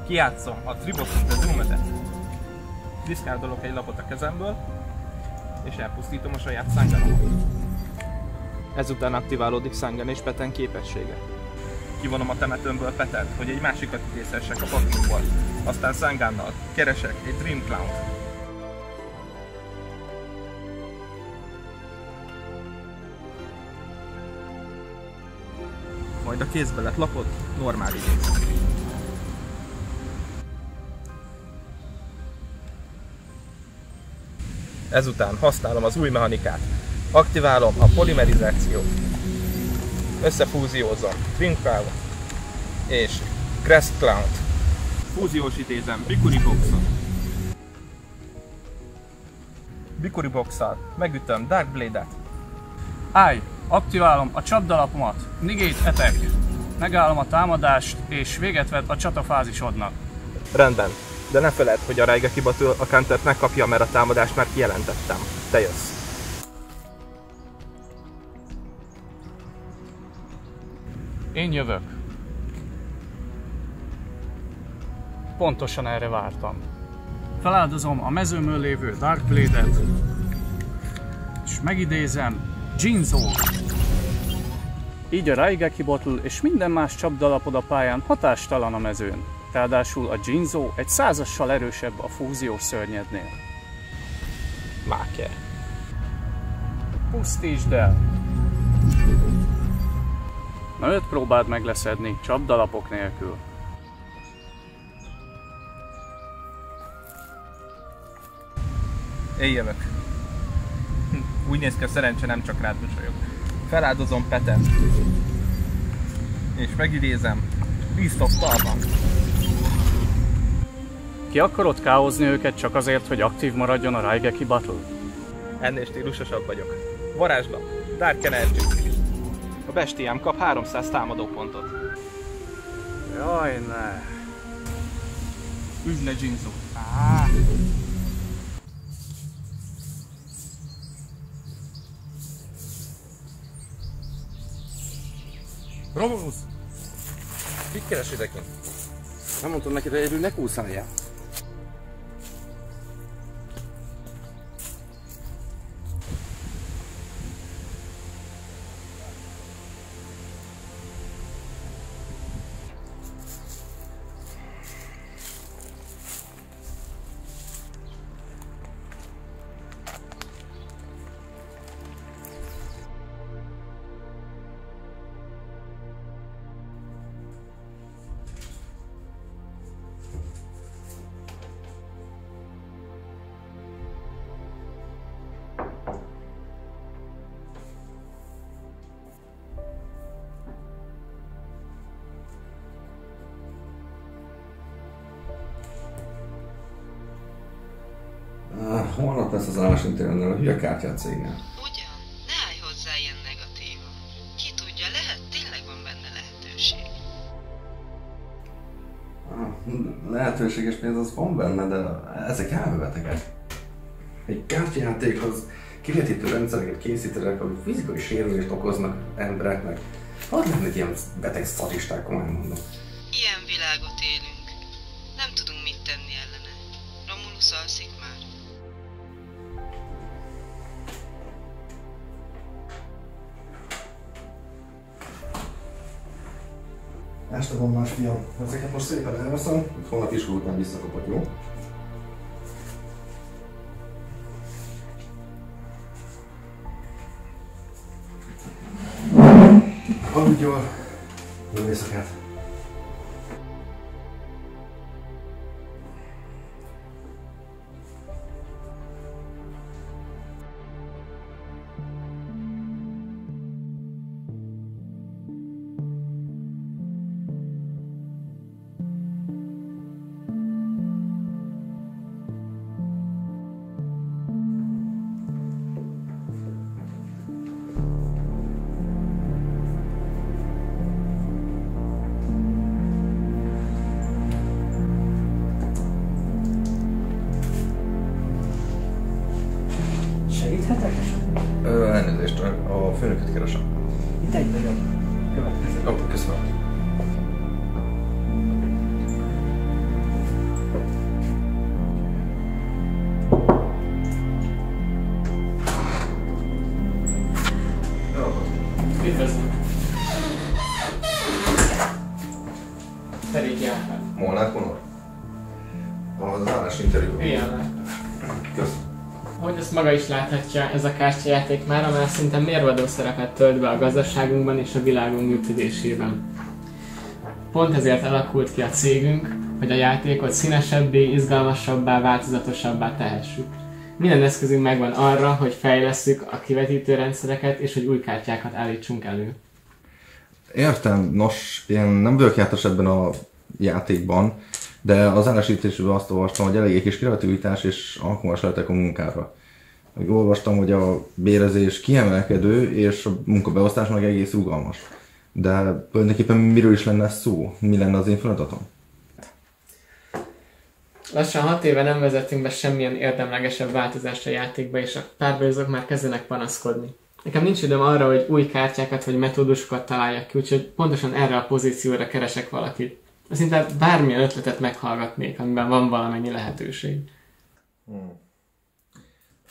Kijátszom a Tribute of the Doomed-et. Diszkárdolok egy lapot a kezemből, és elpusztítom a saját Sanganomat. Ezután aktiválódik Sangan és Peten képessége. Kivonom a temetőmből Petent, hogy egy másikat idézhessek a pakliból. Aztán Sangannal keresek egy Dream Clown-t. Majd a kézbe lett lapot normál idézem. Ezután használom az új mechanikát. Aktiválom a polimerizációt. Összefúziózom Twin Clown és Crest Clown-t. Fúziós idézem Bikuri Box-ot. Bikuri Box-szal megütöm Dark Blade-et. Állj! Aktiválom a csapdalapomat, Negate Attack. Megállom a támadást és véget vet a csatafázisodnak. Rendben, de ne feledd, hogy a Raigeki Battle a countert megkapja, mert a támadást már kijelentettem. Te jössz. Én jövök. Pontosan erre vártam. Feláldozom a mezőmön lévő Dark Blade-et, és megidézem Jinzo. Így a Raigeki Battle és minden más csapdalapod a pályán hatástalan a mezőn. Ráadásul a Jinzo egy 100-assal erősebb a fúziós szörnyednél. Máker. Pusztítsd el! Na őt próbáld meg leszedni, csapdalapok nélkül. Én jövök. Úgy néz ki, a szerencse nem csak rád mosolyog. Feláldozom Petent. És megidézem Beast of Tarban. Ki akarod káozni őket csak azért, hogy aktív maradjon a Raigeki Battle? Ennél stílusosabb vagyok. Varázslat, Dark Energy. A bestiám kap 300 támadópontot. Jaj, ne! Ügy le, Jinzo. Romulus! Mit keres idekint? Nem mondtam neked, hogy egyedül ne kúszáljál. Holnap lesz az állásintérőnél a hülye kártyát cégnél. Ugyan? Ne állj hozzá ilyen negatívan. Ki tudja, tényleg van benne lehetőség. Lehetőség és pénz az van benne, de ezek elmebetegek. Egy kártyajátékhoz kivetítő rendszereket készítenek, amik fizikai sérülést okoznak embereknek. Hadd lennék ilyen beteg szadisták, komolyan mondom. Ilyen világot élünk. Nem tudunk mit tenni ellene. Romulus alszik már. Este van más, fiam. Ezeket most szépen elveszem, hogy holnap iskola után visszakapod, jó? Aludj jól! Jó éjszakát! Segíthetek? Elnézést, a főnököt keresem. Itt egy vagyok. Következő. Ó, köszönöm. Üdvözlöm! Pedig jártál. Molnár Conor? Az állásinterjú. Igen. Köszönöm. Ahogy ezt maga is láthatja, ez a kártyajáték már szinte mérvadó szerepet tölt be a gazdaságunkban és a világunk működésében. Pont ezért alakult ki a cégünk, hogy a játékot színesebbé, izgalmasabbá, változatosabbá tehessük. Minden eszközünk megvan arra, hogy fejlesszük a kivetítőrendszereket és hogy új kártyákat állítsunk elő. Értem, nos, én nem vagyok jártas ebben a játékban, de az állásítésből azt olvastam, hogy eléggé kis kreativitás és alkalmas lehetek a munkára. Olvastam, hogy a bérezés kiemelkedő és a munkabeosztás meg egész rugalmas. De tulajdonképpen miről is lenne szó? Mi lenne az én feladatom? Lassan 6 éve nem vezettünk be semmilyen érdemlegesebb változást a játékba, és a párbajozók már kezdenek panaszkodni. Nekem nincs időm arra, hogy új kártyákat vagy metódusokat találjak ki, úgyhogy pontosan erre a pozícióra keresek valakit. Szinte bármilyen ötletet meghallgatnék, amiben van valamennyi lehetőség.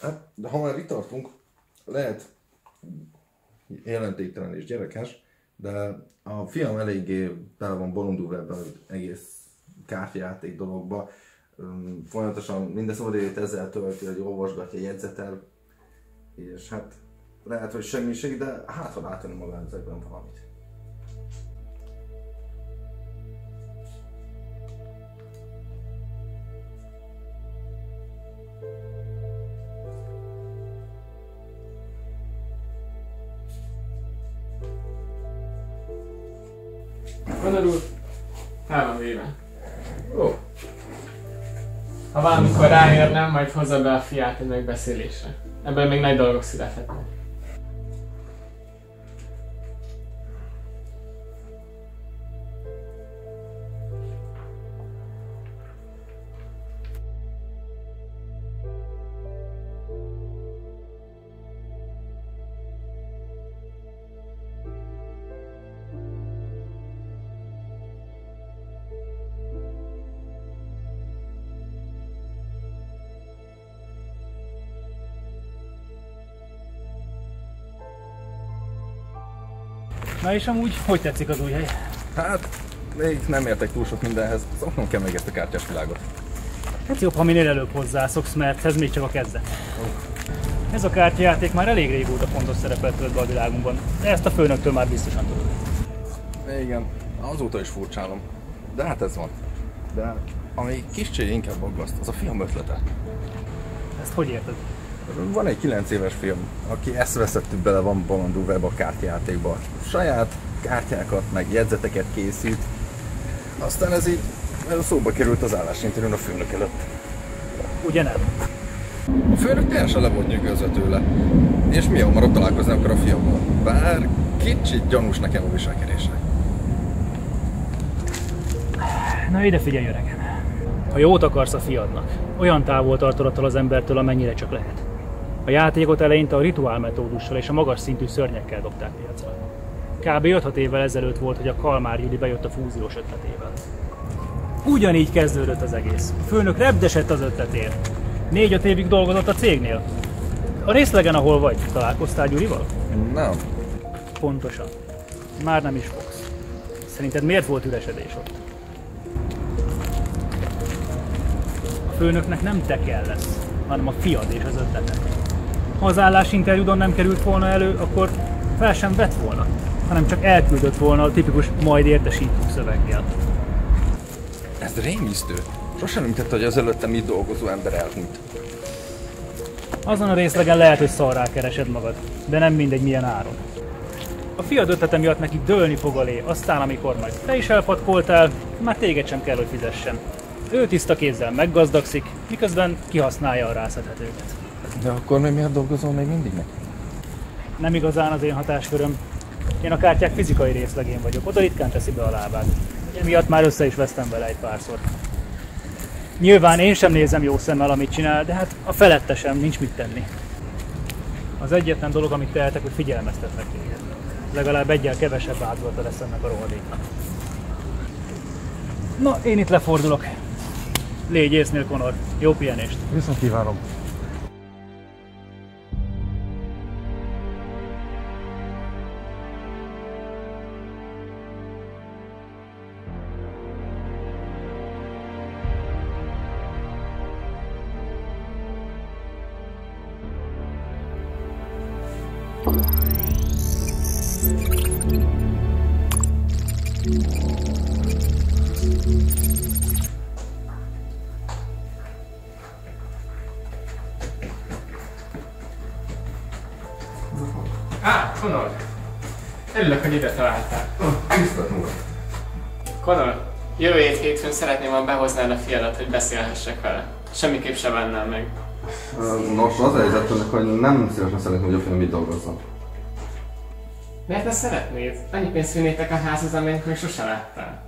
Hát, de ha már itt tartunk, lehet jelentéktelen és gyerekes, de a fiam eléggé bele van bolondulva ebben az egész kártyajáték dologba. Folyamatosan minden szabadidejét ezzel tölti, hogy olvasgatja, jegyzetel, és hát lehet, hogy semmiség, de hát ha látni magán ezekben valamit. Conor úr, fel van véve. Ó. Ha valamikor ráérnem, majd hozza be a fiát egy megbeszélésre. Ebből még nagy dolgok születhetnek. Na és amúgy, hogy tetszik az új hely? Hát, még nem értek túl sok mindenhez, szoknom kell meg ezt a kártyás világot. Hát jobb, ha minél előbb hozzászoksz, mert ez még csak a kezdet. Ez a kártyajáték már elég régóta fontos szerepet tölt be a világunkban, de ezt a főnöktől már biztosan tudod. Igen, azóta is furcsálom, de hát ez van. De ami kicsit inkább aggaszt, az a fiam ötlete. Ezt hogy érted? Van egy 9 éves fiam, aki eszeveszettük bele van bolondulva ebbe a kártyajátékba. Saját kártyákat, meg jegyzeteket készít. Aztán ez így szóba került az állásinterjún a főnök előtt. Ugye nem? A főnök teljesen le volt nyűgözve tőle. És mi hamarabb találkozni akar a fiammal. Bár kicsit gyanús nekem a viselkedése. Na ide figyelj, öregem. Ha jót akarsz a fiadnak, olyan távol tartod attól az embertől, amennyire csak lehet. A játékot eleinte a rituál metódussal és a magas szintű szörnyekkel dobták piacra. Kb. 5-6 évvel ezelőtt volt, hogy a Kalmár Jüli bejött a fúziós ötletével. Ugyanígy kezdődött az egész. A főnök repdesett az ötletért. 4-5 évig dolgozott a cégnél. A részlegen, ahol vagy, találkoztál Gyurival? Nem. Pontosan. Már nem is fogsz. Szerinted miért volt üresedés ott? A főnöknek nem te kell lesz, hanem a fiad és az ötletek. Ha az állásinterjúdon nem került volna elő, akkor fel sem vett volna, hanem csak elküldött volna a tipikus majd értesítünk szöveggel. Ez rémisztő. Sosem nem tette, hogy az előttem itt dolgozó ember elhunyt. Azon a részlegen lehet, hogy szarrá keresed magad, de nem mindegy milyen áron. A fiad ötlete miatt neki dőlni fog alé, aztán amikor majd te is elpatkoltál, már téged sem kell, hogy fizessen. Ő tiszta kézzel meggazdagszik, miközben kihasználja a rászedhetőket. De akkor miért dolgozol még mindig neki? Nem igazán az én hatásköröm. Én a kártyák fizikai részlegén vagyok, oda ritkán teszi be a lábát. Emiatt már össze is vesztem vele egy párszor. Nyilván én sem nézem jó szemmel, amit csinál, de hát a felettesem, nincs mit tenni. Az egyetlen dolog, amit tehetek, hogy figyelmeztetlek téged. Legalább egyel kevesebb áldozata lesz ennek a rohadéknak. Na, én itt lefordulok. Légy észnél, Conor. Jó pihenést. Viszont kívánom. Connor! Örülök, hogy ide találtál. Tisztelt Murat! Connor, jövő hétfőn szeretném, ha behoznád a fiadat, hogy beszélhessek vele. Semmiképp se bánnám meg. Nos, az a helyzet ennek, hogy nem szívesen szeretném, hogy a fiam mit dolgozzon. Miért ne szeretnéd? Annyi pénzt vinnétek a házhoz, amelyet még sose láttál.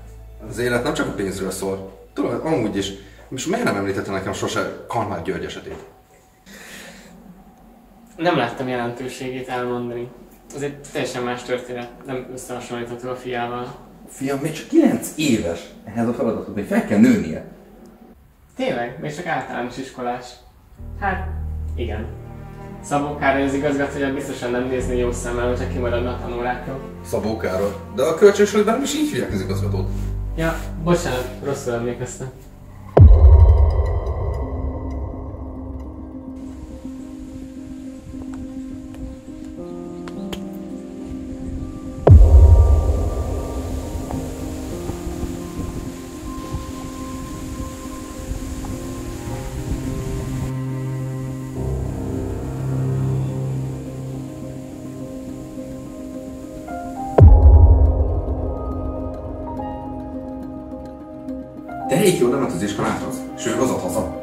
Az élet nem csak a pénzről szól. Tudod, amúgy is. És miért nem említette nekem sose Kalmár György esetét? Nem láttam jelentőségét elmondani. Ez egy teljesen más történet, nem összehasonlítható a fiával. Fiam, még csak 9 éves. Ehhez a feladatot még fel kell nőnie. Tényleg? Még csak általános iskolás? Hát, igen. Szabó Károly az igazgatója biztosan nem nézni jó szemmel, hogyha kimaradna a tanórákról. Szabó Károly. De a kölcsönségben nem is így hívják az igazgatót. Ja, bocsánat, rosszul emlékeztem. De Réki oda ment az iskolához, és ő hozott haza.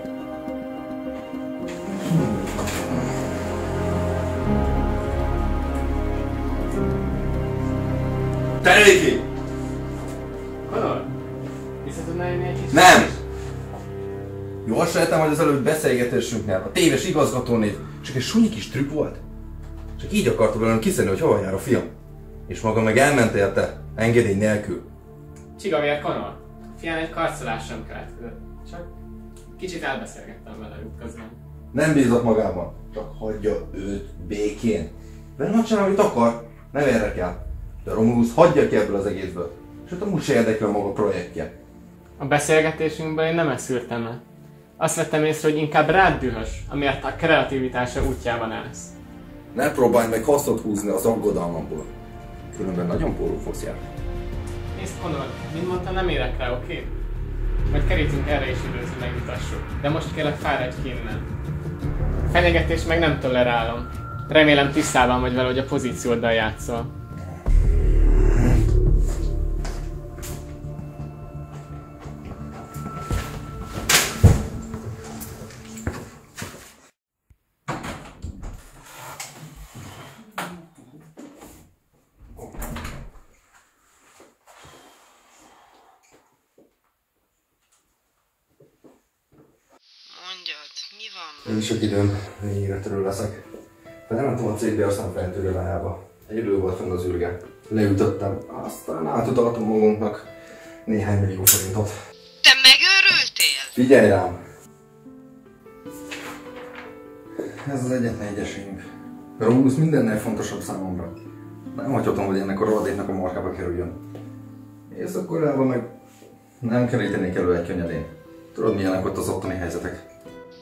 Te Réki! Connor, vissza tudnál jönni egy kicsit? Nem! Jól sejtem, hogy az előbb beszélgetésünknél a téves igazgatónév csak egy sunyi kis trükk volt. Csak így akarta velem kiszedni, hogy hova jár a fiam. És maga meg elment érte, engedély nélkül. Csiga miért, Connor? Fián egy karcolás sem keletkezett. Csak kicsit elbeszélgettem vele útközben. Nem bízok magában, csak hagyja őt békén. Velem azt csinál, amit akar, nem érdekel. De Romulus hagyja ki ebből az egészből. És ott amúgy se érdekel maga projektje. A beszélgetésünkben én nem ezt szűrtem le. Azt vettem észre, hogy inkább rád dühös, amiért a kreativitása útjában állsz. Ne próbálj meg hasznot húzni az aggodalmamból. Különben nagyon pórul fogsz járni. Nézd, Connor, mint mondtam, nem érek rá, oké? Majd kerítünk erre is időt, hogy megmutassuk. De most kérlek, fáradj ki innen. Fenyegetést meg nem tolerálom. Remélem tisztában vagy vele, hogy a pozícióddal játszol. Mondjad, mi van? Nem sok időm, végre törő leszek. Felmentem a cégbe, aztán feltörőlájába. Egy idő volt fenn az ürge. Leütöttem, aztán átutaltam magunknak néhány millió forintot. Te megőrültél? Figyelj rám! Ez az egyetlen egy esélyünk. Romulus mindennél fontosabb számomra. Nem hagyhatom, hogy ennek a rohadéknak a markába kerüljön. Észak-Koreában meg nem kerítenék elő egy könnyedén. Tudod, milyenek ott az ottani helyzetek?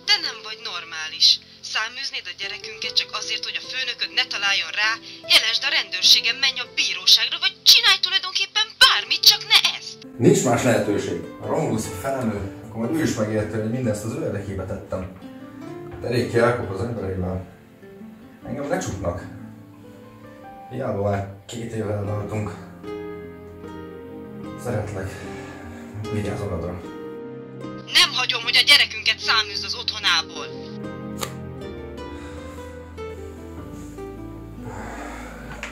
Te nem vagy normális. Száműznéd a gyerekünket csak azért, hogy a főnököd ne találjon rá, jelensd a rendőrségen, menj a bíróságra, vagy csinálj tulajdonképpen bármit, csak ne ezt! Nincs más lehetőség. Ha Romulus felemő, akkor majd ő is megérti, hogy mindezt az ő érdekébe tettem. De Réki elkap az embereivel. Engem lecsuknak. Hiába már 2 éve eldaltunk. Szeretlek. Vigyázz magadra. Nem hagyom, hogy a gyerekünket száműzd az otthonából!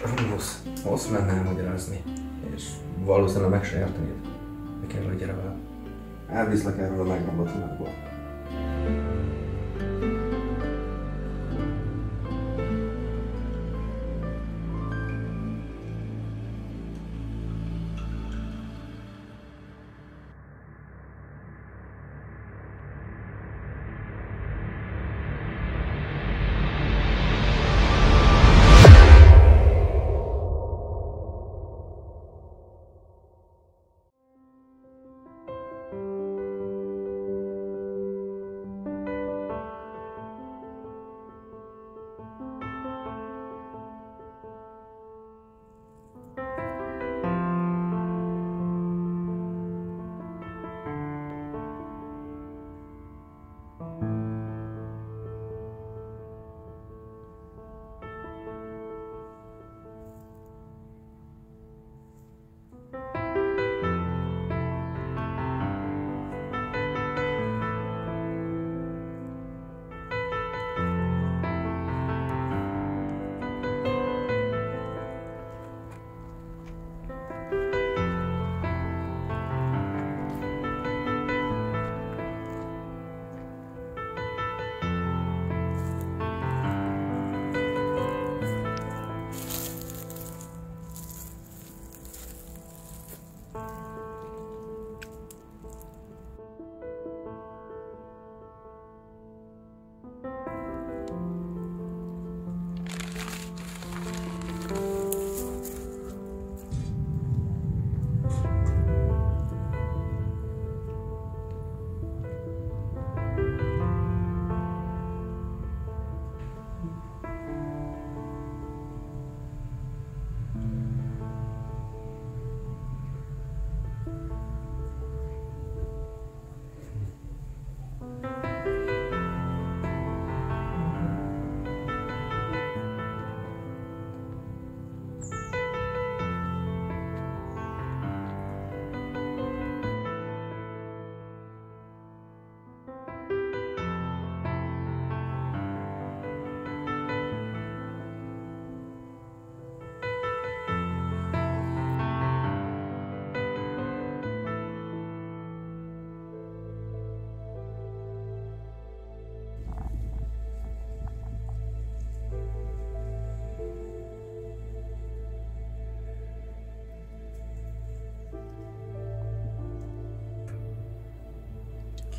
Romulus, hosszú lenne elmagyarázni. És valószínűleg meg se értenéd. De kell, hogy gyere velem. Elviszlek erről a megromlott világból.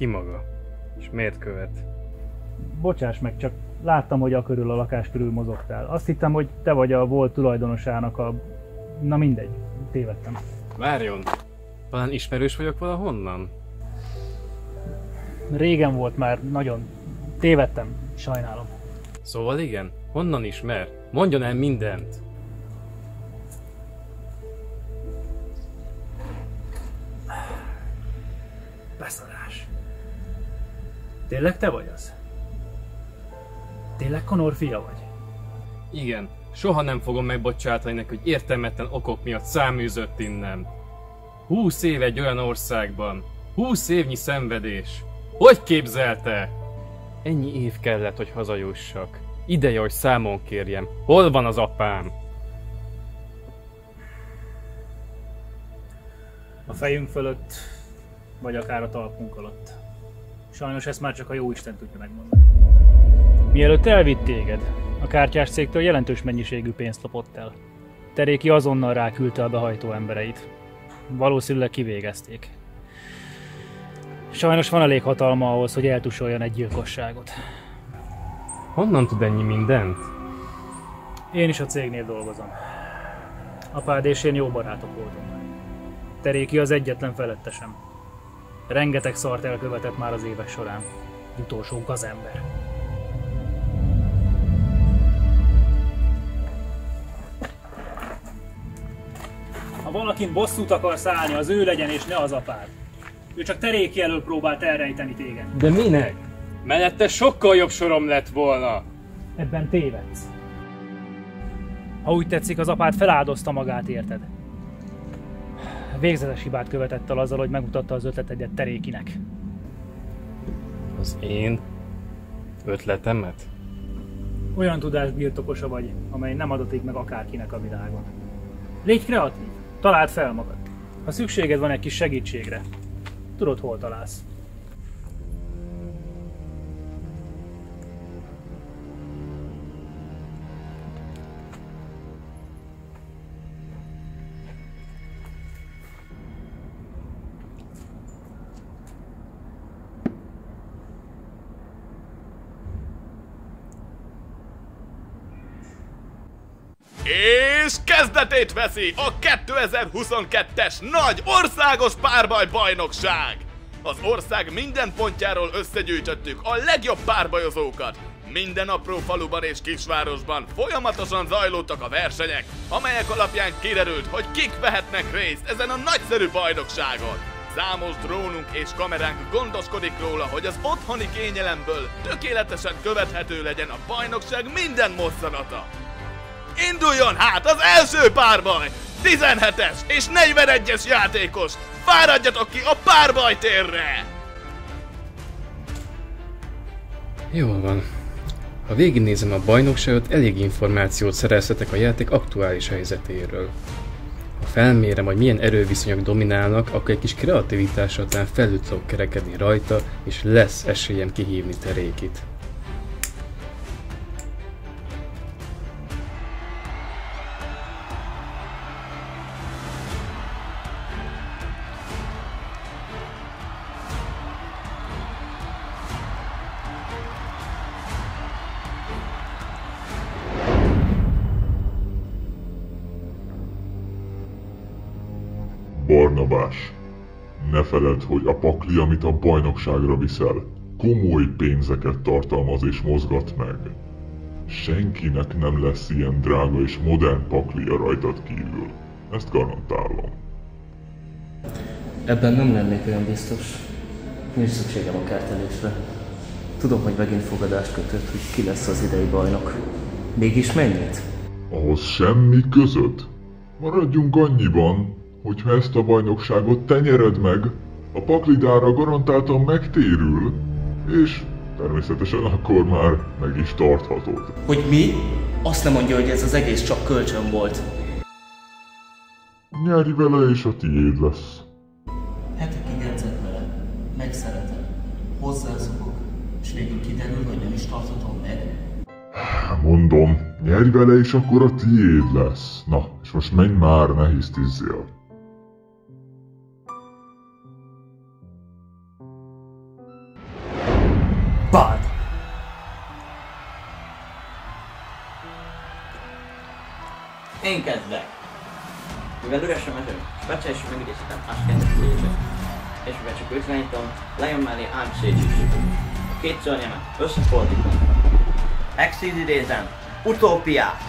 Ki maga? És miért követ? Bocsáss meg, csak láttam, hogy a lakás körül mozogtál. Azt hittem, hogy te vagy a volt tulajdonosának a... Na mindegy, tévedtem. Várjon! Talán ismerős vagyok valahonnan? Régen volt már, nagyon. Tévedtem, sajnálom. Szóval igen? Honnan ismer? Mondjon el mindent! Beszarás. Tényleg te vagy az? Tényleg Connor fia vagy? Igen, soha nem fogom megbocsátani neki, hogy értelmetlen okok miatt száműzött innen. 20 év egy olyan országban. 20 évnyi szenvedés. Hogy képzelte? Ennyi év kellett, hogy hazajussak. Ideje, hogy számon kérjem. Hol van az apám? A fejünk fölött, vagy akár a talpunk alatt. Sajnos ezt már csak a jóisten tudja megmondani. Mielőtt elvitt téged, a kártyás cégtől jelentős mennyiségű pénzt lopott el. Teréki azonnal ráküldte a behajtó embereit. Valószínűleg kivégezték. Sajnos van elég hatalma ahhoz, hogy eltusoljon egy gyilkosságot. Honnan tud ennyi mindent? Én is a cégnél dolgozom. Apád és én jó barátok voltunk. Teréki az egyetlen felettesem. Rengeteg szart elkövetett már az évek során. Utolsónk az ember. Ha valakin bosszút akarsz állni, az ő legyen és ne az apád. Ő csak Teréki elől próbált elrejteni téged. De minek? Mellette sokkal jobb sorom lett volna. Ebben tévedsz. Ha úgy tetszik, az apád feláldozta magát, érted? Végzetes hibát követett el azzal, hogy megmutatta az ötletedet Terékinek. Az én ötletemet? Olyan tudás birtokosa vagy, amely nem adatik meg akárkinek a világon. Légy kreatív, találd fel magad. Ha szükséged van egy kis segítségre, tudod, hol találsz. És kezdetét veszi a 2022-es nagy országos párbaj bajnokság! Az ország minden pontjáról összegyűjtöttük a legjobb párbajozókat. Minden apró faluban és kisvárosban folyamatosan zajlottak a versenyek, amelyek alapján kiderült, hogy kik vehetnek részt ezen a nagyszerű bajnokságon. Számos drónunk és kameránk gondoskodik róla, hogy az otthoni kényelemből tökéletesen követhető legyen a bajnokság minden mozzanata. Induljon hát az első párbaj! 17-es és 41-es játékos! Fáradjatok ki a párbajtérre! Jól van. Ha végignézem a bajnokságot, elég információt szerezhetek a játék aktuális helyzetéről. Ha felmérem, hogy milyen erőviszonyok dominálnak, akkor egy kis kreativitással talán felül tudok kerekedni rajta, és lesz esélyem kihívni Terékit. Barnabás, ne feledd, hogy a pakli, amit a bajnokságra viszel, komoly pénzeket tartalmaz és mozgat meg. Senkinek nem lesz ilyen drága és modern paklia rajtad kívül. Ezt garantálom. Ebben nem lennék olyan biztos. Nincs szükségem a kártelésre. Tudom, hogy megint fogadást kötött, hogy ki lesz az idei bajnok. Mégis mennyit? Ahhoz semmi közöd. Maradjunk annyiban, hogyha ezt a bajnokságot te nyered meg, a paklidára garantáltan megtérül, és természetesen akkor már meg is tarthatod. Hogy mi? Azt nem mondja, hogy ez az egész csak kölcsön volt. Nyerj vele és a tiéd lesz. Hetekig edzek vele, megszeretem, hozzászokok, és végül kiderül, hogy nem is tarthatom meg. Mondom, nyerj vele és akkor a tiéd lesz. Na, és most menj már, ne hisztizzél. Én kezdek. Mivel üres a mezőn, speciálisan megidézhetem áskedvesítését. És mivel csak őt irányítom, lejön mellé átszétsítsük. A két szörnyemet összefordítom. Exis idézem, utópiát!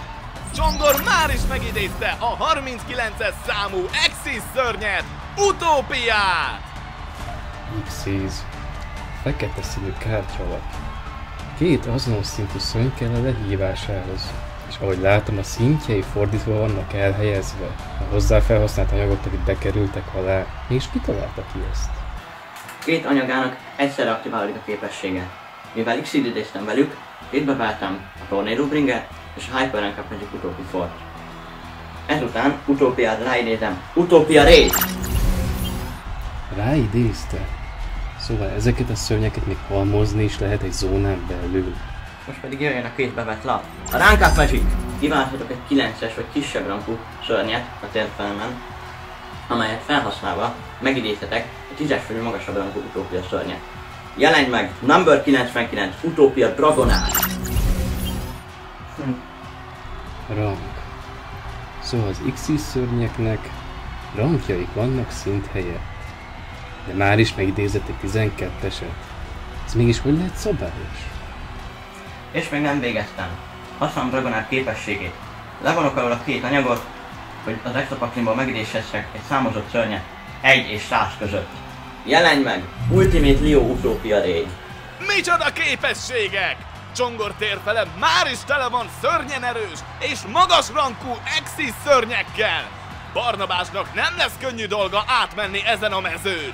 Csongor már is megidézte a 39-es számú Exis szörnyet, utópiát! Exis. Fekete színű kártyalap. Két azonos szintű szörny kell a lehívásához. És ahogy látom, a szintjei fordítva vannak elhelyezve. A hozzá felhasznált anyagot pedig bekerültek alá. És ki találta ki ezt? Két anyagának egyszerre aktiválódik a képessége. Mivel X-id idéztem velük, itt beváltam a Tornado Bringer és a Hyper Rank Magic Utopia Fort. Ezután utópiát ráidézem. Utopia Rage! Ráidézte? Szóval ezeket a szörnyeket még halmozni is lehet egy zónán belül. Most pedig jöjjön a két bevett lap. A Rank Up Magic! Kiválthatok egy 9-es vagy kisebb rankú szörnyet a térfelemen, amelyet felhasználva megidézhetek egy 10-es vagy magasabb rankú utópia szörnyet. Jelenj meg! Number 99 Utopia Dragonát! Rank. Szóval az X-is szörnyeknek rankjaik vannak szint helyett. De már is megidézett egy 12-eset. Ez mégis hogy lehet szabályos? És még nem végeztem. Használom Dragonát képességét. Levonok alól a két anyagot, hogy az extra paklimból megidézhessek egy számozott szörnyet 1 és 100 között. Jelenj meg! Ultimate Leo Utopia Rage! Micsoda képességek! Csongor térfele már is tele van szörnyen erős és magas rankú Exis szörnyekkel! Barnabásnak nem lesz könnyű dolga átmenni ezen a mezőn!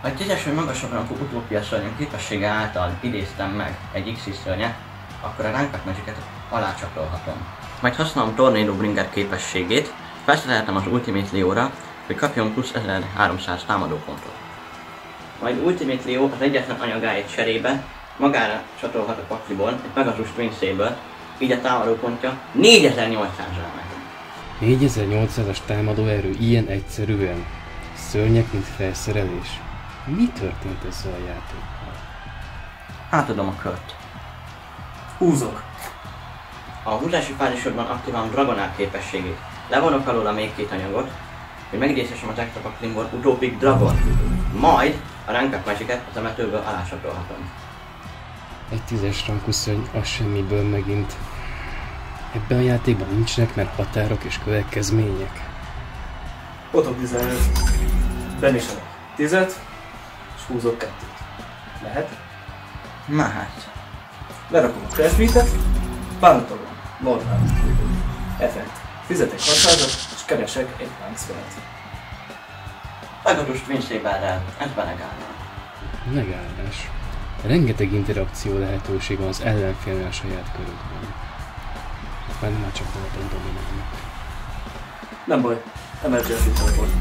Ha egy 10-es vagy magasabb rankú utópia szörnyem képessége által idéztem meg egy X-is szörnyet, akkor a Rank Up Magicet alácsatolhatom. Majd használom Tornado Bringer képességét, felszerelhetem az Ultimate Leo-ra, hogy kapjon plusz 1300 támadópontot. Majd Ultimate Leo az egyetlen anyagáért cserébe magára csatolhat a pakliból egy Pegasus Twin Saber, így a támadópontja 4800-ra meg. 4800-as támadóerő ilyen egyszerűen? Szörnyek, mint felszerelés? Mi történt ezzel a játékkal? Átadom a kört. Húzok. A húzási fázisodban aktiválom Dragonát képességét. Levonok alól a még két anyagot, hogy megidézhessem az extra paklimból Utopic Dragon. Majd a Rank Up Magicet az emetőből alácsatolhatom. Egy 10-es rankú szörny, az semmiből megint. Ebben a játékban nincsenek már határok és következmények. Botok 15. Benésenek 10-et, és húzok 2-t. Lehet? Mehet. Lerakom a Crash Beat-et, Pantolon, normál. Effekt. Fizetek 600-at, és keresek egy Punksfelt. Pegasus Twin Saberrel, ez benegállna. Megállás. Rengeteg interakció lehetőség van az ellenfélnél a saját körödben. Már nem csak valahogy dominálnak. Nem baj, emergency teleport.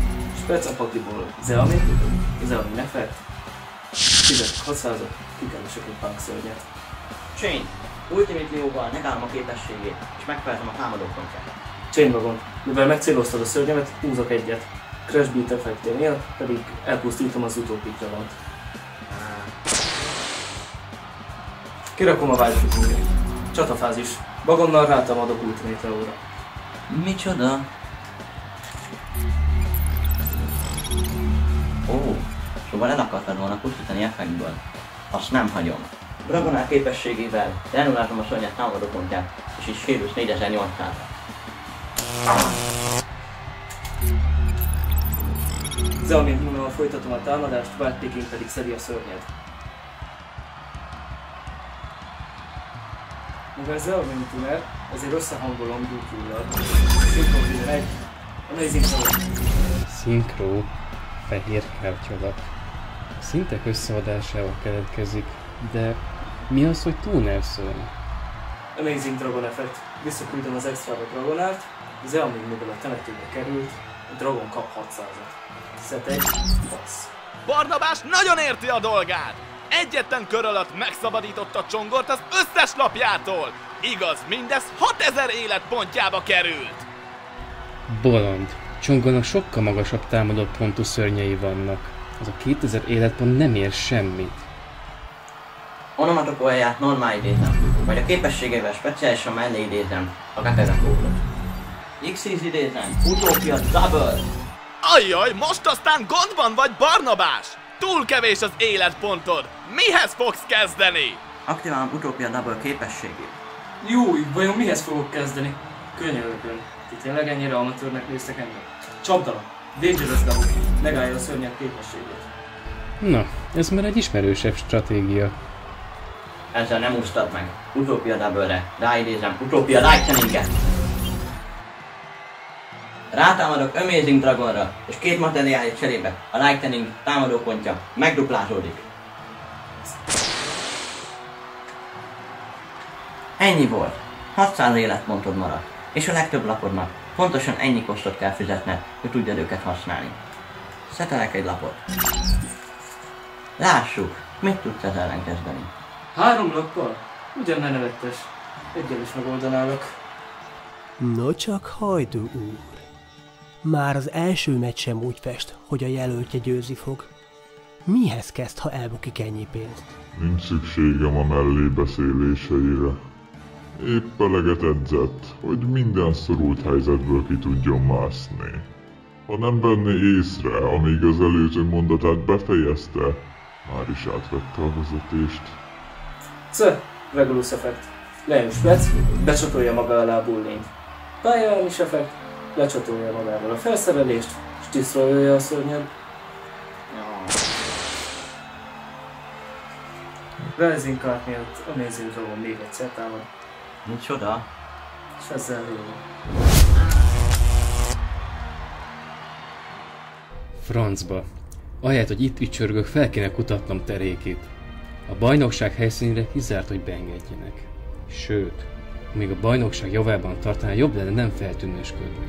Spec a pakliból Zeami Nefert. Fizetek 600-at, kikeresek egy punk szörnyet. Chain. Ultimate Leo-val megállom a képességét, és megfeleltem a támadópontját. Chain Wagon. Mivel megcéloztad a szörnyemet, húzok egyet. Crash Beat effekténél pedig elpusztítom az Utopic Dragont. Kirakom a Wildfooting. Csatafázis. Vagonnal rátámadok Ultimate Leo-ra. Micsoda? Ó, szóval el akartad volna pusztítani effektből. Azt nem hagyom. Dragonál képességével renuláltam a szörnyet támadópontját, és így sérülsz 4800-ra. Zeamint Munal folytatom a támadást, Wildpicking pedig szedi a szörnyet. Mivel Zeamint Tuner, ezért összehangolom Duke-Rullal. Synchro 11, Amazing Power. Synchro, fehér kártyalap. A szintek összeadásával keletkezik, de mi az, hogy Tuner szörny? Amazing Dragon Effect. Visszaküldöm az extra Dragonát, Zeamint mivel a temetőbe került, a Dragon kap 600-at. Szed egy, bassz. Barnabás nagyon érti a dolgát! Egyetlen kör alatt megszabadította Csongort az összes lapjától! Igaz, mindez 6000 életpontjába került! Bolond. Csongornak sokkal magasabb támadott pontú szörnyei vannak. Az a 2000 életpont nem ér semmit. Onomatopóját normál idézem, vagy a képességével speciálisan mellé idézem a Gateratótot. X-Seas idézem, Utopia Double! Ajjaj, most aztán gondban vagy, Barnabás! Túl kevés az életpontod! Mihez fogsz kezdeni? Aktiválom Utopia Double képességét. Jó, vajon mihez fogok kezdeni? Könyörgöm. Ti tényleg ennyire amatőrnek néztek engem? Csapdalak! Dangerous Double! Megállja a szörnyek képességét. Na, ez már egy ismerősebb stratégia. Ezzel nem úsztad meg. Utopia Double-re. Ráidézem Utopia Lightning-et. Rátámadok Amazing Dragonra, és 2 materiális cserébe a Lightning támadópontja megduplázódik. Ennyi volt. 600 életpontod maradt, és a legtöbb lapodnak pontosan ennyi kosztot kell fizetned, hogy tudjad őket használni. Szetelek egy lapot. Lássuk, mit tudsz ezzel ellen kezdeni. 3 lappal? Ugyan ne nevettes. Egyel is megoldanálak. No csak Hajdú úr. Már az első meccs sem úgy fest, hogy a jelöltje győzni fog. Mihez kezd, ha elbukik ennyi pénzt? Nincs szükségem a mellébeszéléseire. Épp eleget edzett, hogy minden szorult helyzetből ki tudjon mászni. Ha nem venné észre, amíg az előző mondatát befejezte, már is átvette a vezetést. Regulus effekt. Lejön Spec, becsatolja maga alá a bullényt. Pályaelmis effekt, lecsatolja magával a felszerelést, és tisztrolja a szörnyed. Rising Card miatt Amazing Dragon még egyszer támad. Micsoda? És ezzel jó. Francba. Ahelyett, hogy itt ücsörgök, fel kéne kutatnom terékét. A bajnokság helyszínére kizárt, hogy beengedjenek. Sőt, amíg a bajnokság javában tartaná, jobb lenne nem feltűnősködni.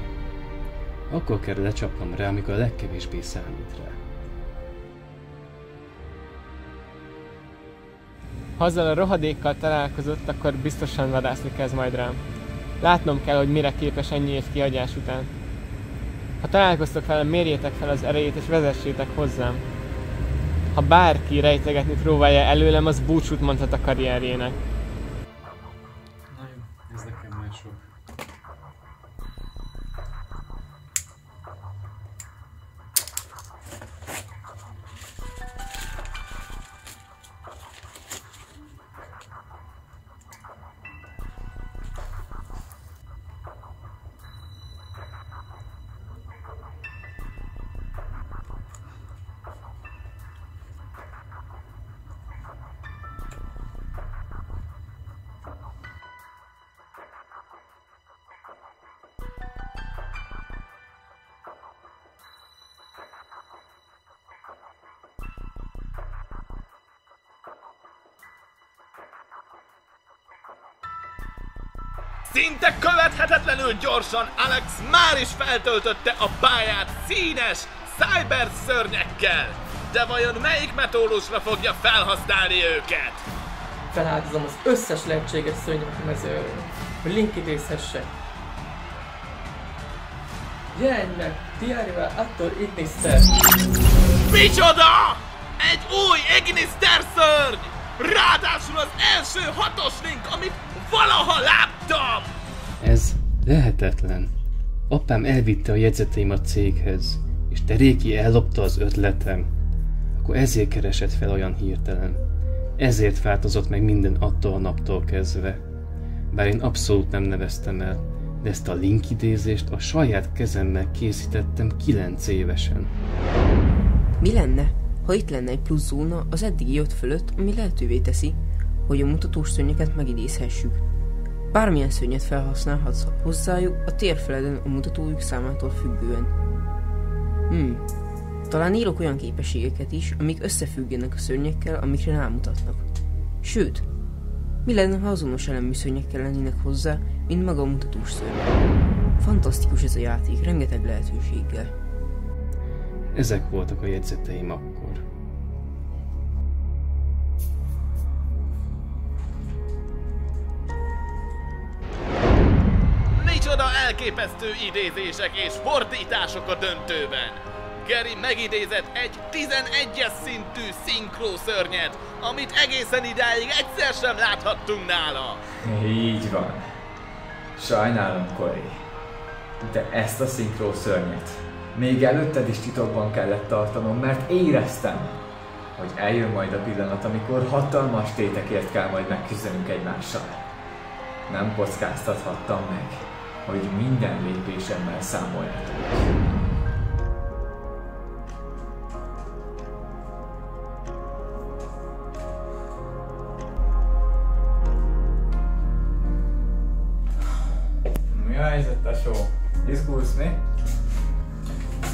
Akkor kell lecsapnom rá, amikor a legkevésbé számít rá. Ha azzal a rohadékkal találkozott, akkor biztosan vadászni kezd majd rám. Látnom kell, hogy mire képes ennyi év kihagyás után. Ha találkoztok velem, mérjétek fel az erejét és vezessétek hozzám. Ha bárki rejtegetni próbálja előlem, az búcsút mondhat a karrierjének. Na jó, ez nekem már sok. Szinte követhetetlenül gyorsan Alex már is feltöltötte a pályát színes cyber szörnyekkel. De vajon melyik metódusra fogja felhasználni őket? Feláldozom az összes lehetséges szörnyek mezőről, hogy Link idézhesse. Jelenleg Diárival attól Ignister. Micsoda? Egy új Ignister szörny! Ráadásul az első 6-os Link, amit valaha láttam! Ez lehetetlen. Apám elvitte a jegyzeteim a céghez, és Teréki ellopta az ötletem. Akkor ezért keresett fel olyan hirtelen. Ezért változott meg minden attól a naptól kezdve. Bár én abszolút nem neveztem el, de ezt a Link idézést a saját kezemmel készítettem 9 évesen. Mi lenne, ha itt lenne egy plusz zóna az eddigi 5 fölött, ami lehetővé teszi, hogy a mutatós szörnyeket megidézhessük? Bármilyen szörnyet felhasználhatsz hozzájuk a térfeleden a mutatójuk számától függően. Talán írok olyan képességeket is, amik összefüggenek a szörnyekkel, amikre rámutatnak. Sőt, mi lenne, ha azonos elemű szörnyekkel lennének hozzá, mint maga a mutatós szörny? Fantasztikus ez a játék, rengeteg lehetőséggel. Ezek voltak a jegyzeteim akkor. Micsoda elképesztő idézések és fordítások a döntőben! Gary megidézett egy 11-es szintű szinkro szörnyet, amit egészen idáig egyszer sem láthattunk nála. Így van. Sajnálom, Cory. De ezt a szinkról szörnyet még előtted is titokban kellett tartanom, mert éreztem, hogy eljön majd a pillanat, amikor hatalmas tétekért kell majd megküzdenünk egymással. Nem kockáztathattam meg, hogy minden lépésemmel számoljatok. Mi a helyzet, tesó? Izgulsz mi?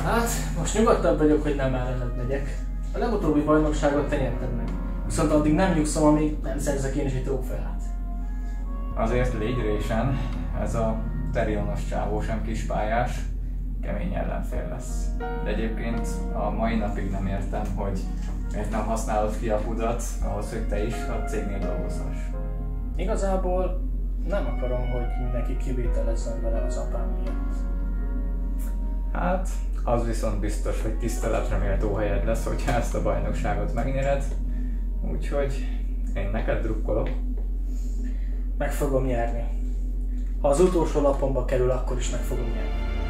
Hát, most nyugodtabb vagyok, hogy nem ellened megyek. A legutóbbi bajnokságot te nyerted meg. Viszont addig nem nyugszom, amíg nem szerzek én is egy trófeát. Azért légy résen, ez a Terionos csávó sem kispályás, kemény ellenfél lesz. De egyébként a mai napig nem értem, hogy miért nem használod ki a kudat ahhoz, hogy te is a cégnél dolgozhass. Igazából nem akarom, hogy mindenki kivételezzen vele az apám miatt. Hát, az viszont biztos, hogy tiszteletre méltó helyed lesz, hogyha ezt a bajnokságot megnyered. Úgyhogy én neked drukkolok. Meg fogom nyerni. Ha az utolsó lapomba kerül, akkor is meg fogom nyerni.